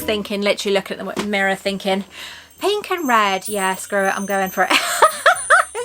thinking, literally looking at the mirror thinking, pink and red, yeah, screw it, I'm going for it.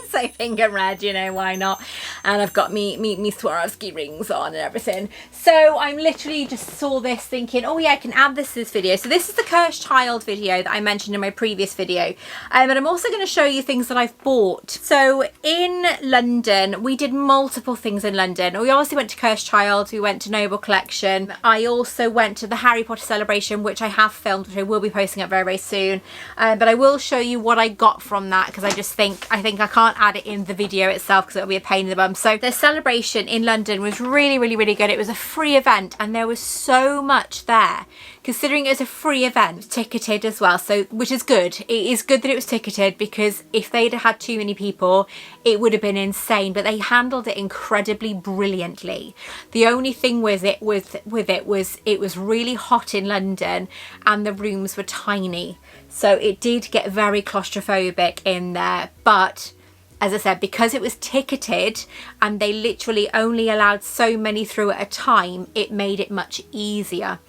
So pink and red, you know, why not? And I've got me Swarovski rings on and everything. So I'm literally just saw this thinking, oh yeah, I can add this to this video. So this is the cursed child video that I mentioned in my previous video. But I'm also going to show you things that I've bought. So in London, we did multiple things in London. We obviously went to Cursed Child, we went to Noble Collection. I also went to the Harry Potter celebration, which I have filmed, which I will be posting up very, very soon. But I will show you what I got from that, because I think I can't add it in the video itself because it'll be a pain in the bum. So the celebration in London was really, really, really good. It was a free event and there was so much there. Considering it was a free event, it was ticketed as well, so which is good. It is good that it was ticketed, because if they'd had too many people, it would have been insane. But they handled it incredibly brilliantly. The only thing with it was it was really hot in London and the rooms were tiny, so it did get very claustrophobic in there. But as I said, because it was ticketed and they literally only allowed so many through at a time, it made it much easier.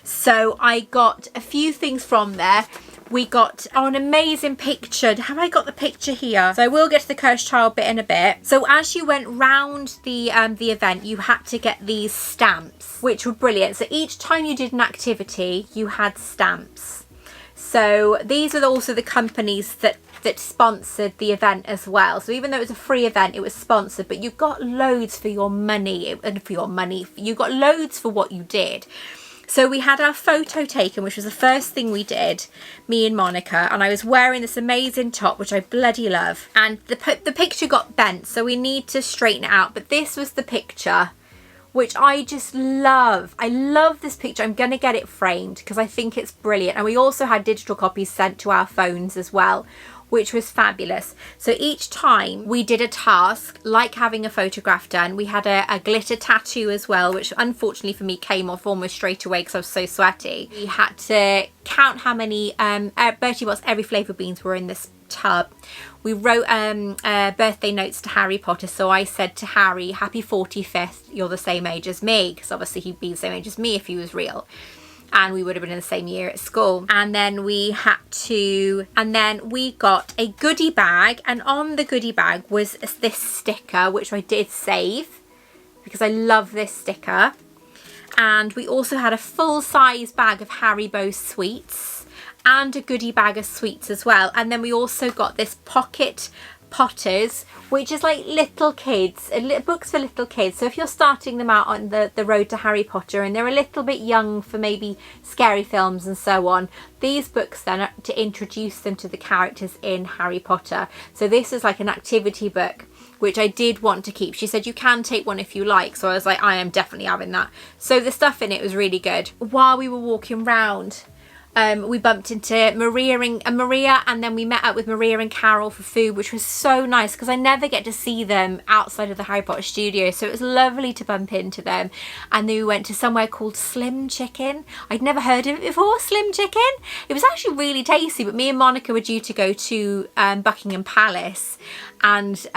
So I got a few things from there. We got an amazing picture. Have I got the picture here? So I will get to the Cursed Child bit in a bit. So as you went round the event, you had to get these stamps, which were brilliant. So each time you did an activity, you had stamps. So these are also the companies that sponsored the event as well. So even though it was a free event, it was sponsored, but you got loads for your money. You got loads for what you did. So we had our photo taken, which was the first thing we did, me and Monica, and I was wearing this amazing top, which I bloody love. And the picture got bent, so we need to straighten it out. But this was the picture, which I just love. I love this picture. I'm going to get it framed because I think it's brilliant. And we also had digital copies sent to our phones as well, which was fabulous. So each time we did a task, like having a photograph done, we had a glitter tattoo as well, which unfortunately for me came off almost straight away because I was so sweaty. We had to count how many Bertie Bott's Every Flavour beans were in this tub. We wrote birthday notes to Harry Potter. So I said to Harry, happy 45th, you're the same age as me, because obviously he'd be the same age as me if he was real. And we would have been in the same year at school. And then we got a goodie bag, and on the goodie bag was this sticker, which I did save because I love this sticker. And we also had a full-size bag of Haribo sweets and a goodie bag of sweets as well. And then we also got this pocket Potters, which is like little kids, books for little kids. So if you're starting them out on the road to Harry Potter and they're a little bit young for maybe scary films and so on, these books then are to introduce them to the characters in Harry Potter. So this is like an activity book, which I did want to keep. She said you can take one if you like, so I was like, I am definitely having that. So the stuff in it was really good. While we were walking round, we bumped into Maria, and then we met up with Maria and Carol for food, which was so nice because I never get to see them outside of the Harry Potter studio, so it was lovely to bump into them. And then we went to somewhere called Slim Chicken. I'd never heard of it before, Slim Chicken. It was actually really tasty, but me and Monica were due to go to Buckingham Palace, and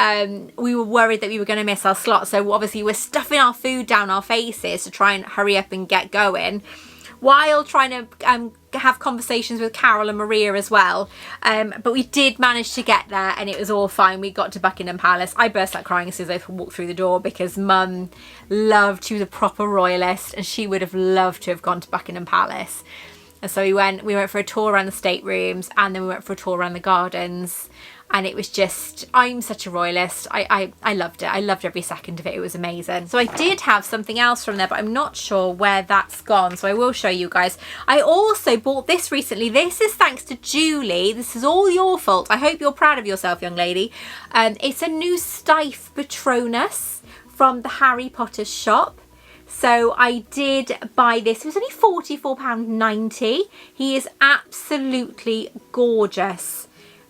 we were worried that we were going to miss our slot, so obviously we're stuffing our food down our faces to try and hurry up and get going, while trying to have conversations with Carol and Maria as well. But we did manage to get there and it was all fine. We got to Buckingham Palace. I burst out crying as soon as I walked through the door because Mum loved, she was a proper royalist and she would have loved to have gone to Buckingham Palace. And so we went for a tour around the staterooms, and then we went for a tour around the gardens. And it was just, I'm such a royalist. I loved it. I loved every second of it. It was amazing. So I did have something else from there, but I'm not sure where that's gone. So I will show you guys. I also bought this recently. This is thanks to Julie. This is all your fault. I hope you're proud of yourself, young lady. It's a new Steiff Patronus from the Harry Potter shop. So I did buy this. It was only £44.90. He is absolutely gorgeous.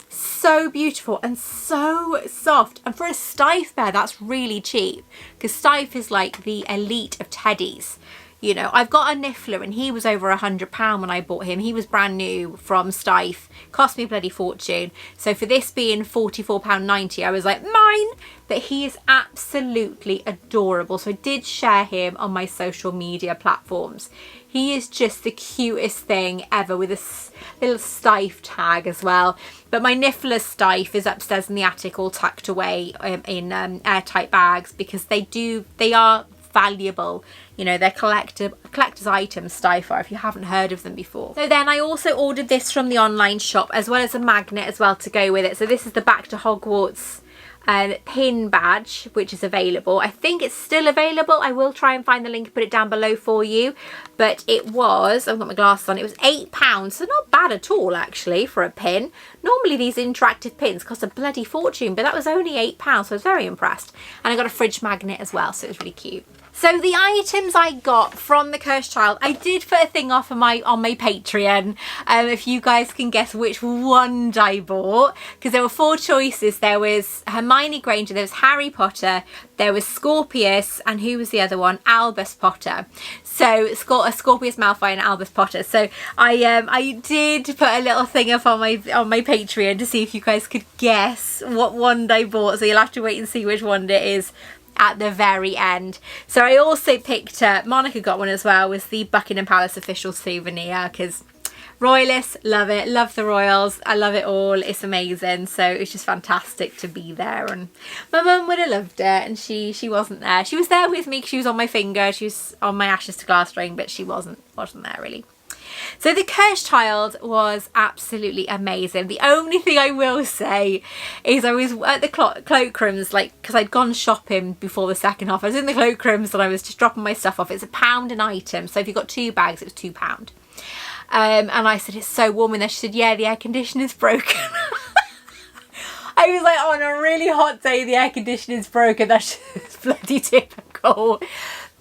So beautiful and so soft, and for a Steiff bear that's really cheap, because Steiff is like the elite of teddies. You know, I've got a Niffler and he was over £100 when I bought him. He was brand new from Steiff, cost me a bloody fortune. So for this being £44.90, I was like, mine. But he is absolutely adorable. So I did share him on my social media platforms. He is just the cutest thing ever, with a little Steiff tag as well. But my Niffler Steiff is upstairs in the attic, all tucked away in airtight bags, because they are valuable. You know, they're collector's items, Steiff are, if you haven't heard of them before. So then I also ordered this from the online shop, as well as a magnet as well to go with it. So this is the Back to Hogwarts pin badge, which is available. I think it's still available. I will try and find the link and put it down below for you. But it was, I've got my glasses on, it was £8, so not bad at all actually for a pin. Normally these interactive pins cost a bloody fortune, but that was only £8, so I was very impressed. And I got a fridge magnet as well, so it was really cute. So the items I got from the Cursed Child, I did put a thing off on my Patreon, if you guys can guess which wand I bought, because there were 4 choices. There was Hermione Granger, there was Harry Potter, there was Scorpius, and who was the other one? Albus Potter. So Scorpius Malfoy and Albus Potter. So I did put a little thing up on my Patreon to see if you guys could guess what wand I bought. So you'll have to wait and see which wand it is at the very end. So I also picked up, Monica got one as well, was the Buckingham Palace official souvenir, because Royalists, love it, love the Royals, I love it all, it's amazing. So it's just fantastic to be there, and my mum would have loved it, and she wasn't there. She was there with me because she was on my finger, she was on my Ashes to Glass ring, but she wasn't there really. So the Cursed Child was absolutely amazing. The only thing I will say is I was at the cloakrooms, like, because I'd gone shopping before the second half. I was in the cloakrooms and I was just dropping my stuff off. It's £1 an item, so if you got 2 bags it was £2. And I said, it's so warm in there. She said, yeah, the air conditioner's broken. I was like, oh, on a really hot day the air conditioner's broken. That's just bloody typical.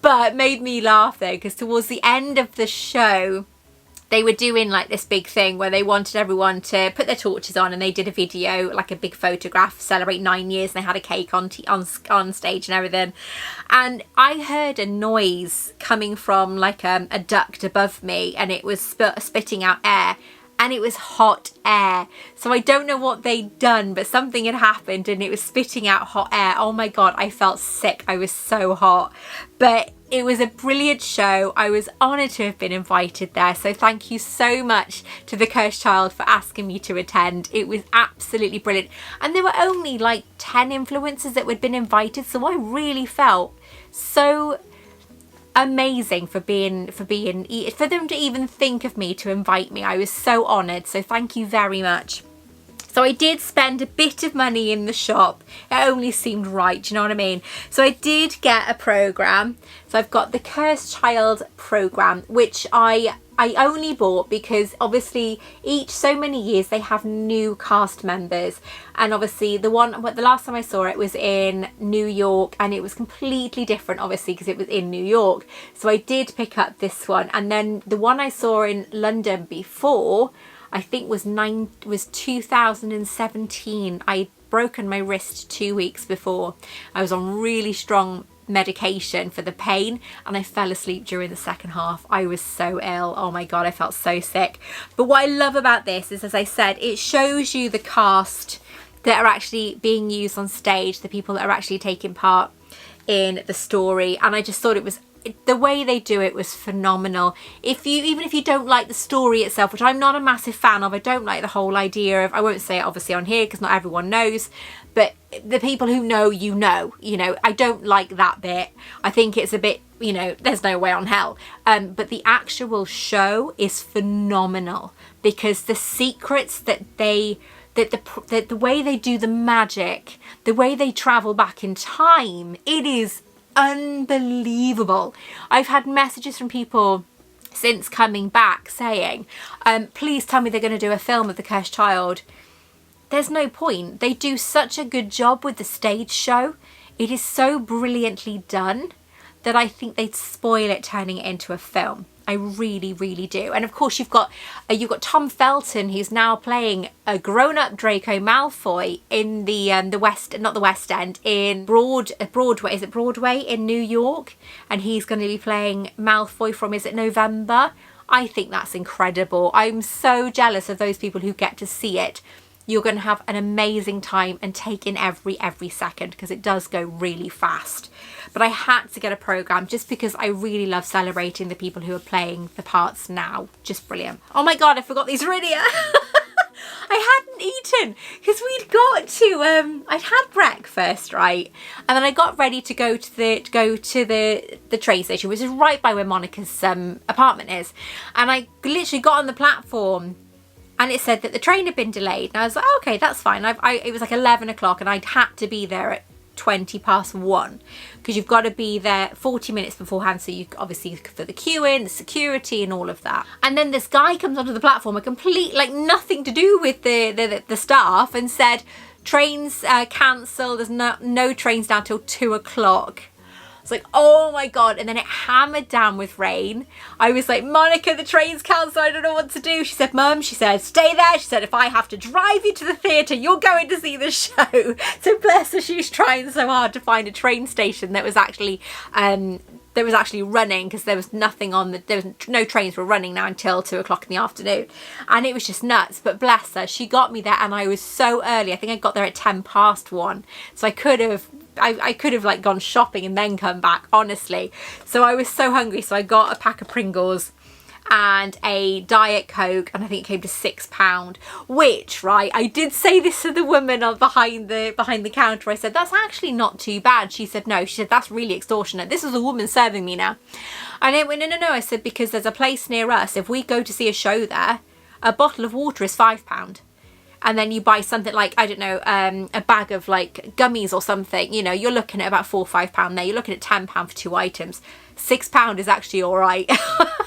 But made me laugh though, because towards the end of the show they were doing like this big thing where they wanted everyone to put their torches on, and they did a video, like a big photograph, celebrate 9 years, and they had a cake on stage and everything. And I heard a noise coming from like a duct above me, and it was spitting out air. And it was hot air. So I don't know what they'd done, but something had happened and it was spitting out hot air. Oh my God, I felt sick. I was so hot. But it was a brilliant show. I was honoured to have been invited there. So thank you so much to the Cursed Child for asking me to attend. It was absolutely brilliant. And there were only like 10 influencers that had been invited. So I really felt so amazing for them to even think of me to invite me. I was so honoured, so thank you very much. So I did spend a bit of money in the shop. It only seemed right, do you know what I mean? So I did get a programme. So I've got the Cursed Child programme, which I only bought because obviously so many years they have new cast members, and obviously the last time I saw it was in New York, and it was completely different obviously because it was in New York. So I did pick up this one, and then the one I saw in London before, I think was 2017. I'd broken my wrist 2 weeks before. I was on really strong medication for the pain, and I fell asleep during the second half. I was so ill. Oh my God, I felt so sick. But what I love about this is, as I said, it shows you the cast that are actually being used on stage, the people that are actually taking part in the story. And I just thought the way they do it was phenomenal. Even if you don't like the story itself, which I'm not a massive fan of, I don't like the whole idea of, I won't say it obviously on here because not everyone knows, but the people who know, you know, I don't like that bit. I think it's a bit, there's no way on hell. But the actual show is phenomenal, because the secrets that the way they do the magic, the way they travel back in time, it is unbelievable. I've had messages from people since coming back saying, please tell me they're going to do a film of the Cursed Child. There's no point. They do such a good job with the stage show. It is so brilliantly done that I think they'd spoil it turning it into a film. I really, really do. And of course you've got Tom Felton, who's now playing a grown-up Draco Malfoy in the West, not the West End, in Broadway. Is it Broadway in New York? And he's going to be playing Malfoy from, is it November? I think that's incredible. I'm so jealous of those people who get to see it. You're going to have an amazing time and take in every second, because it does go really fast. But I had to get a programme just because I really love celebrating the people who are playing the parts now. Just brilliant. Oh my God, I forgot these Iridia. I hadn't eaten because we'd got to I'd had breakfast, right, and then I got ready to go to the train station, which is right by where Monica's apartment is, and I literally got on the platform and it said that the train had been delayed, and I was like, oh, okay, that's fine. It was like 11 o'clock and I'd had to be there at 1:20 because you've got to be there 40 minutes beforehand, so you obviously for the queuing, the security and all of that. And then this guy comes onto the platform, a complete, like, nothing to do with the staff, and said trains cancelled, there's no trains down till 2 o'clock. It's like, oh my God. And then it hammered down with rain. I was like, Monica, the train's cancelled, I don't know what to do. She said, Mum, she said, stay there. She said, if I have to drive you to the theatre, you're going to see the show. So bless her, she's trying so hard to find a train station that was actually running, because there was nothing on there was no trains were running now until 2 o'clock in the afternoon, and it was just nuts. But bless her, she got me there, and I was so early. I think I got there at 1:10, so I could have like gone shopping and then come back, honestly. So I was so hungry, so I got a pack of Pringles and a Diet Coke, and I think it came to £6, which, right, I did say this to the woman on behind the counter. I said, that's actually not too bad. She said, no. She said, that's really extortionate. This was a woman serving me now. And I went, no. I said, because there's a place near us, if we go to see a show there, a bottle of water is £5. And then you buy something like, I don't know, a bag of like gummies or something, you know, you're looking at about £4 or £5 there. You're looking at £10 for 2 items. £6 is actually all right.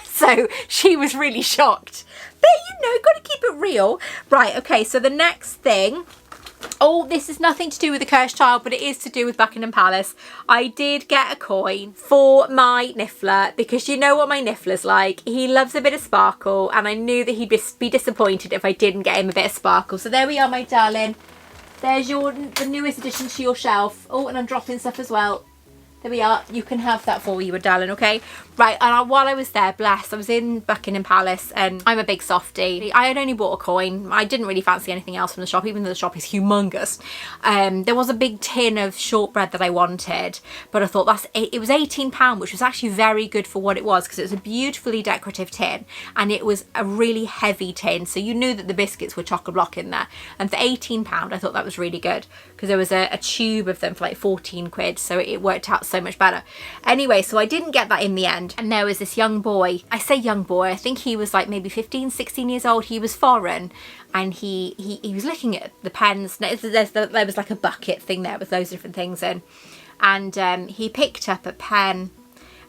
So she was really shocked. But, you know, got to keep it real. Right, okay, so the next thing, oh, this is nothing to do with the cursed child, but it is to do with Buckingham Palace. I did get a coin for my Niffler, because you know what my Niffler's like. He loves a bit of sparkle, and I knew that he'd be disappointed if I didn't get him a bit of sparkle. So there we are, my darling. There's the newest addition to your shelf. Oh, and I'm dropping stuff as well. There we are. You can have that for you, darling, okay? Right, and while I was there, bless, I was in Buckingham Palace, and I'm a big softie. I had only bought a coin. I didn't really fancy anything else from the shop, even though the shop is humongous. There was a big tin of shortbread that I wanted, but I thought it was £18, which was actually very good for what it was, because it was a beautifully decorative tin, and it was a really heavy tin, so you knew that the biscuits were chock-a-block in there. And for £18, I thought that was really good, because there was a tube of them for like 14 quid, so it worked out so much better. Anyway, so I didn't get that in the end, and there was this young boy. I say young boy, I think he was like maybe 15, 16 years old. He was foreign, and he was looking at the pens. There was like a bucket thing there with loads of different things in, and he picked up a pen,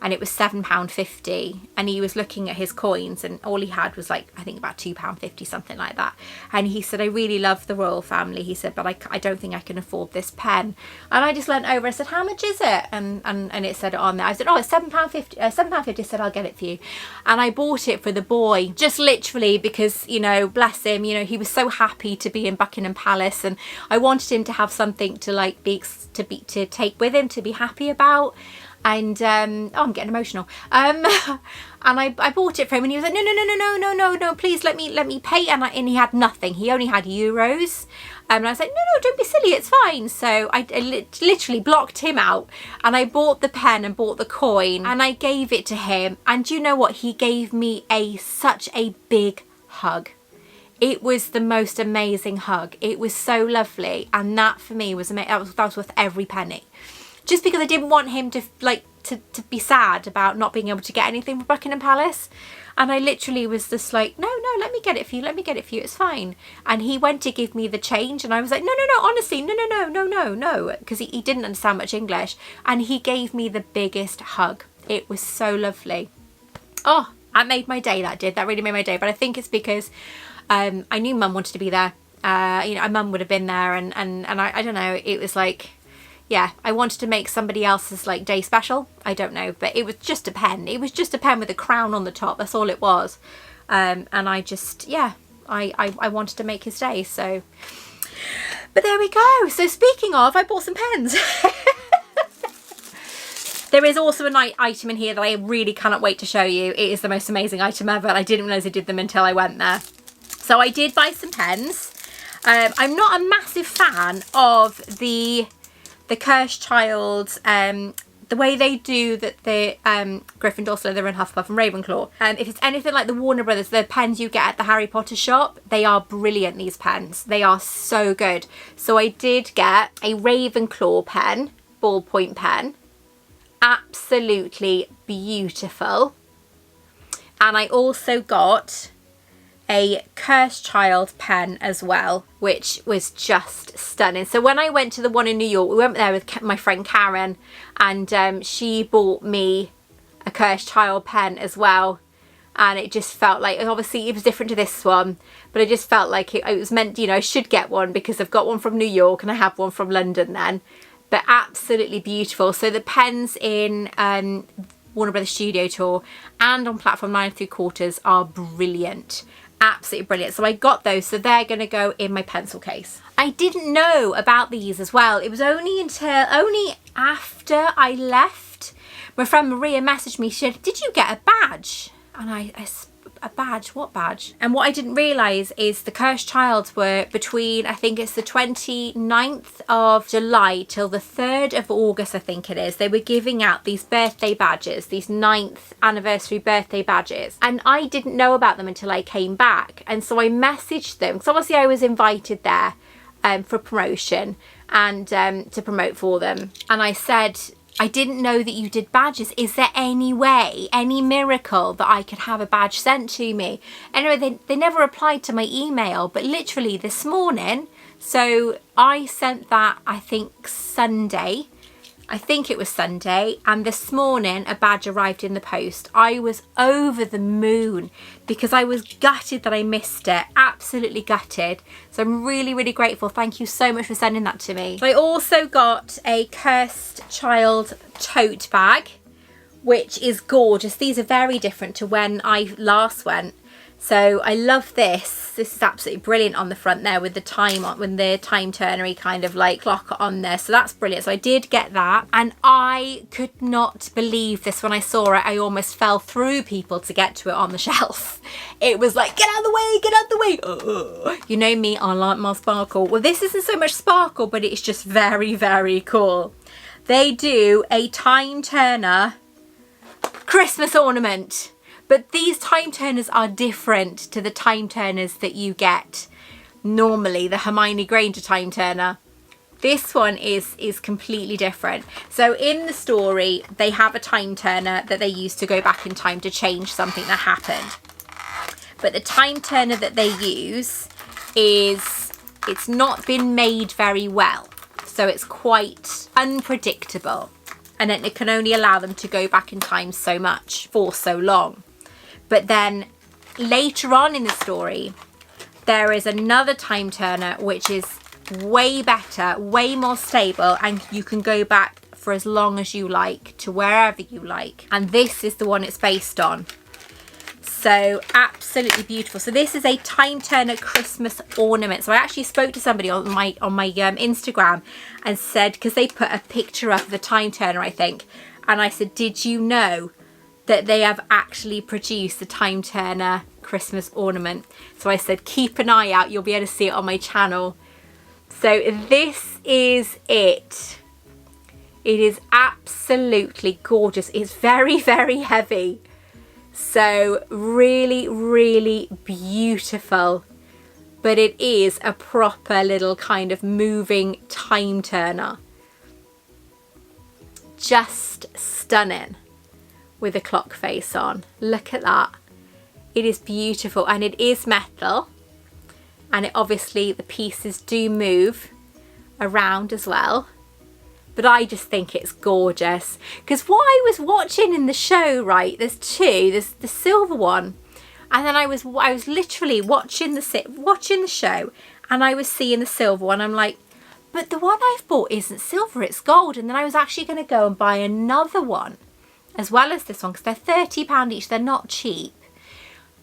and it was £7.50, and he was looking at his coins, and all he had was like, I think about £2.50, something like that. And he said, I really love the royal family, he said, but I don't think I can afford this pen. And I just leant over and said, how much is it? And it said it on there. I said, oh, it's £7.50. £7.50. I said, I'll get it for you. And I bought it for the boy, just literally because, you know, bless him, you know, he was so happy to be in Buckingham Palace, and I wanted him to have something to like to take with him, to be happy about. And oh, I'm getting emotional. And I bought it for him, and he was like, no, please let me pay. And he had nothing. He only had euros. And I was like, no, don't be silly, it's fine. So I literally blocked him out, and I bought the pen and bought the coin, and I gave it to him. And you know what? He gave me such a big hug. It was the most amazing hug. It was so lovely, and that for me was amazing. That was worth every penny. Just because I didn't want him to be sad about not being able to get anything from Buckingham Palace. And I literally was just like, no, let me get it for you, it's fine. And he went to give me the change, and I was like, no, honestly, no, because he didn't understand much English. And he gave me the biggest hug. It was so lovely. Oh, that made my day, that did. That really made my day. But I think it's because I knew Mum wanted to be there. You know, Mum would have been there, and I don't know, it was like, yeah, I wanted to make somebody else's like day special. I don't know, but it was just a pen. It was just a pen with a crown on the top. That's all it was. And I just, yeah, I wanted to make his day. So, but there we go. So speaking of, I bought some pens. There is also an item in here that I really cannot wait to show you. It is the most amazing item ever. I didn't realise I did them until I went there. So I did buy some pens. I'm not a massive fan of the Cursed Child, the way they do that the Gryffindor, Slytherin, Hufflepuff and Ravenclaw. If it's anything like the Warner Brothers, the pens you get at the Harry Potter shop, they are brilliant, these pens. They are so good. So I did get a Ravenclaw pen, ballpoint pen. Absolutely beautiful. And I also got a Cursed Child pen as well, which was just stunning. So when I went to the one in New York, we went there with my friend Karen, and she bought me a Cursed Child pen as well. And it just felt like, obviously it was different to this one, but it just felt like it was meant, you know, I should get one because I've got one from New York and I have one from London then. But absolutely beautiful. So the pens in Warner Brothers Studio Tour and on platform 9 3/4 are brilliant. Absolutely brilliant. So I got those, so they're going to go in my pencil case. I didn't know about these as well. It was only after I left, my friend Maria messaged me. She said, did you get a badge? And a badge? What badge? And what I didn't realise is the Cursed Child were between, I think it's the 29th of July till the 3rd of August, I think it is. They were giving out these birthday badges, these 9th anniversary birthday badges. And I didn't know about them until I came back. And so I messaged them, because obviously I was invited there for promotion and to promote for them. And I said, I didn't know that you did badges. Is there any way, any miracle that I could have a badge sent to me? Anyway, they never replied to my email, but literally this morning, so I sent that, I think Sunday. I think it was Sunday, and this morning a badge arrived in the post. I was over the moon because I was gutted that I missed it, absolutely gutted. So I'm really, really grateful. Thank you so much for sending that to me. I also got a Cursed Child tote bag, which is gorgeous. These are very different to when I last went. So I love this. This is absolutely brilliant on the front there with the time on, when the time turnery kind of like clock on there. So that's brilliant. So I did get that, and I could not believe this when I saw it. I almost fell through people to get to it on the shelf. It was like, get out of the way, get out of the way. Ugh. You know me, I like my sparkle. Well, this isn't so much sparkle, but it's just very, very cool. They do a time turner Christmas ornament. But these time turners are different to the time turners that you get normally, the Hermione Granger time turner. This one is completely different. So in the story, they have a time turner that they use to go back in time to change something that happened. But the time turner that they use it's not been made very well. So it's quite unpredictable. And then it can only allow them to go back in time so much for so long. But then later on in the story, there is another time turner which is way better, way more stable, and you can go back for as long as you like to wherever you like. And this is the one it's based on. So absolutely beautiful. So this is a time turner Christmas ornament. So I actually spoke to somebody on my Instagram and said, because they put a picture up of the time turner, I think, and I said, did you know that they have actually produced the time turner Christmas ornament? So I said, keep an eye out, you'll be able to see it on my channel. So this is it. It is absolutely gorgeous. It's very, very heavy. So really, really beautiful. But it is a proper little kind of moving time turner. Just stunning. With a clock face on. Look at that. It is beautiful, and it is metal, and it obviously the pieces do move around as well, but I just think it's gorgeous. Because what I was watching in the show, right, there's the silver one, and then I was literally watching the show, and I was seeing the silver one. I'm like, but the one I've bought isn't silver, it's gold. And then I was actually going to go and buy another one as well as this one, because they're £30 each. They're not cheap.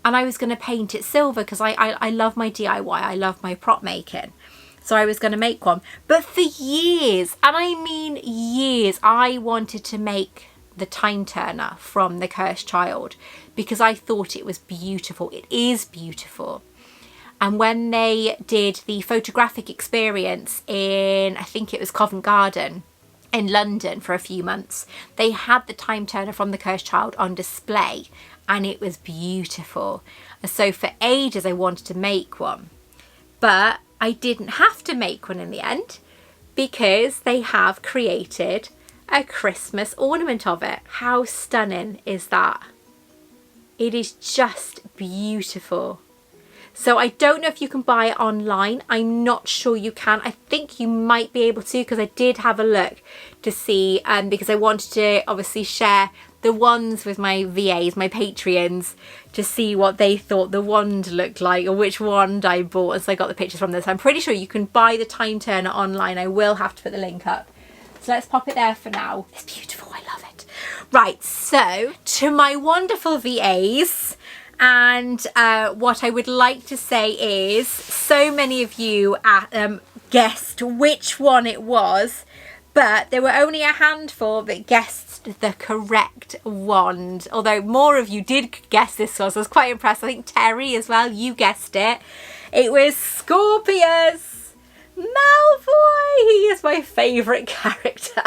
And I was going to paint it silver because I love my DIY. I love my prop making. So I was going to make one. But for years, and I mean years, I wanted to make the time turner from The Cursed Child because I thought it was beautiful. It is beautiful. And when they did the photographic experience in, I think it was Covent Garden in London for a few months, they had the time turner from The Cursed Child on display and it was beautiful. And so for ages I wanted to make one, but I didn't have to make one in the end because they have created a Christmas ornament of it. How stunning is that? It is just beautiful. So I don't know if you can buy it online. I'm not sure you can. I think you might be able to because I did have a look to see, because I wanted to obviously share the wands with my VAs, my Patreons, to see what they thought the wand looked like or which wand I bought. And so I got the pictures from this. I'm pretty sure you can buy the time turner online. I will have to put the link up. So let's pop it there for now. It's beautiful. I love it. Right. So to my wonderful VAs, and what I would like to say is, so many of you guessed which one it was, but there were only a handful that guessed the correct wand. Although more of you did guess this one, so I was quite impressed. I think Terry as well, you guessed it. It was Scorpius Malfoy. He is my favourite character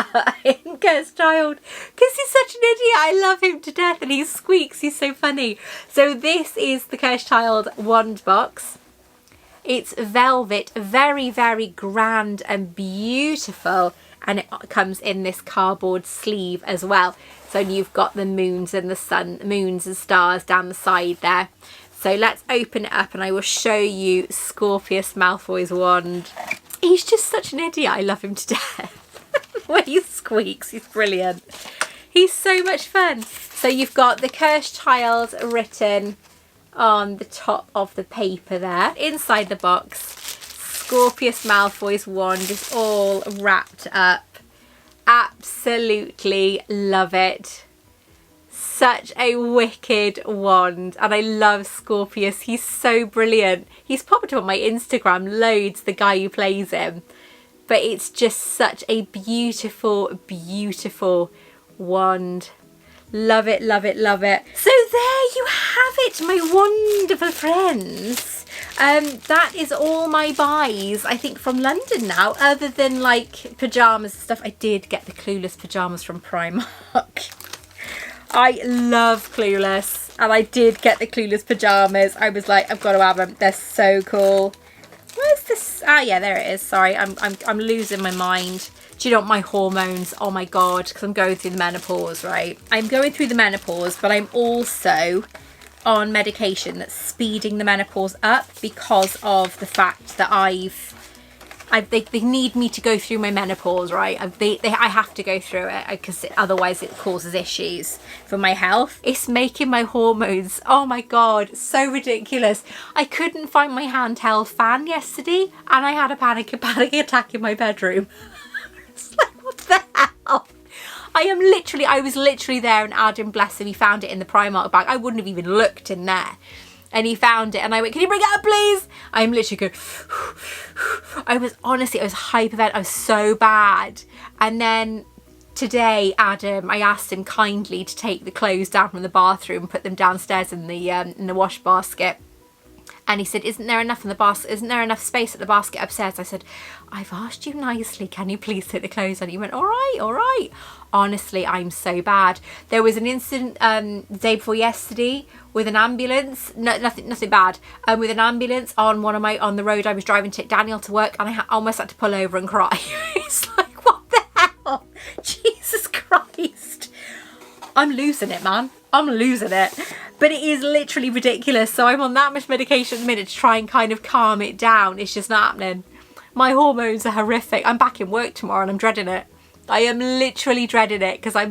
in Cursed Child because he's such an idiot. I love him to death and he squeaks. He's so funny. So this is the Cursed Child wand box. It's velvet, very, very grand and beautiful. And it comes in this cardboard sleeve as well. So you've got the moons and the sun, moons and stars down the side there. So let's open it up and I will show you Scorpius Malfoy's wand. He's just such an idiot. I love him to death. When he squeaks, he's brilliant. He's so much fun. So you've got the Cursed Child written on the top of the paper there. Inside the box, Scorpius Malfoy's wand is all wrapped up. Absolutely love it. Such a wicked wand, and I love Scorpius. He's so brilliant. He's popped up on my Instagram loads, the guy who plays him, but it's just such a beautiful, beautiful wand. Love it, love it, love it. So there you have it, my wonderful friends. That is all my buys, I think, from London now, other than like pyjamas and stuff. I did get the Clueless pyjamas from Primark. I love Clueless, and I did get the Clueless pyjamas. I was like, I've got to have them. They're so cool. Where's this? Ah, yeah, there it is. Sorry, I'm losing my mind. Do you know what, my hormones? Oh my god, because I'm going through the menopause, right? I'm going through the menopause, but I'm also on medication that's speeding the menopause up because of the fact that they need me to go through my menopause, right? I have to go through it because otherwise it causes issues for my health. It's making my hormones, oh my god, so ridiculous. I couldn't find my handheld fan yesterday and I had a panic attack in my bedroom. It's like, what the hell? I was literally there, and Adam, bless him, he found it in the Primark bag. I wouldn't have even looked in there. And he found it and I went, can you bring it up please? I'm literally going, I was hyperventilating. I was so bad. And then today, Adam, I asked him kindly to take the clothes down from the bathroom and put them downstairs in the wash basket. And he said, isn't there enough in the basket? Isn't there enough space at the basket upstairs? I said, I've asked you nicely, can you please take the clothes on? He went, all right, all right. Honestly, I'm so bad. There was an incident the day before yesterday with an ambulance. No, nothing bad. With an ambulance on the road I was driving to take Daniel to work, and I almost had to pull over and cry. It's like, what the hell? Jesus Christ. I'm losing it, man. I'm losing it. But it is literally ridiculous. So I'm on that much medication at the minute to try and kind of calm it down. It's just not happening. My hormones are horrific. I'm back in work tomorrow and I'm dreading it. I am literally dreading it because I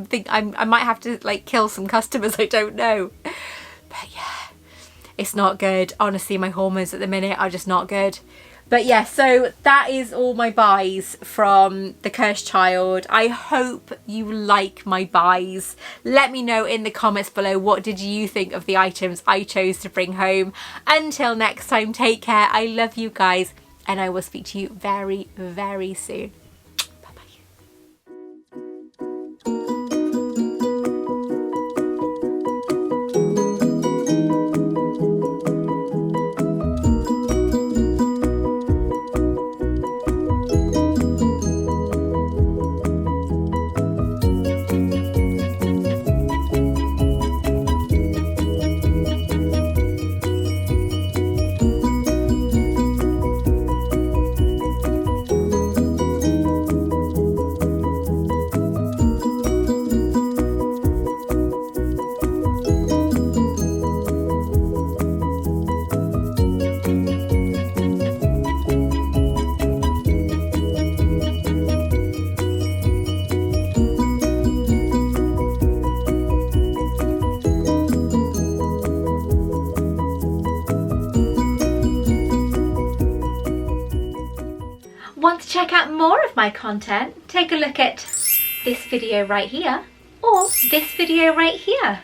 might have to like kill some customers. I don't know. But yeah, it's not good. Honestly, my hormones at the minute are just not good. But yeah, so that is all my buys from The Cursed Child. I hope you like my buys. Let me know in the comments below, what did you think of the items I chose to bring home. Until next time, take care. I love you guys, and I will speak to you very, very soon. Want to check out more of my content? Take a look at this video right here or this video right here.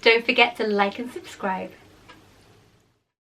Don't forget to like and subscribe.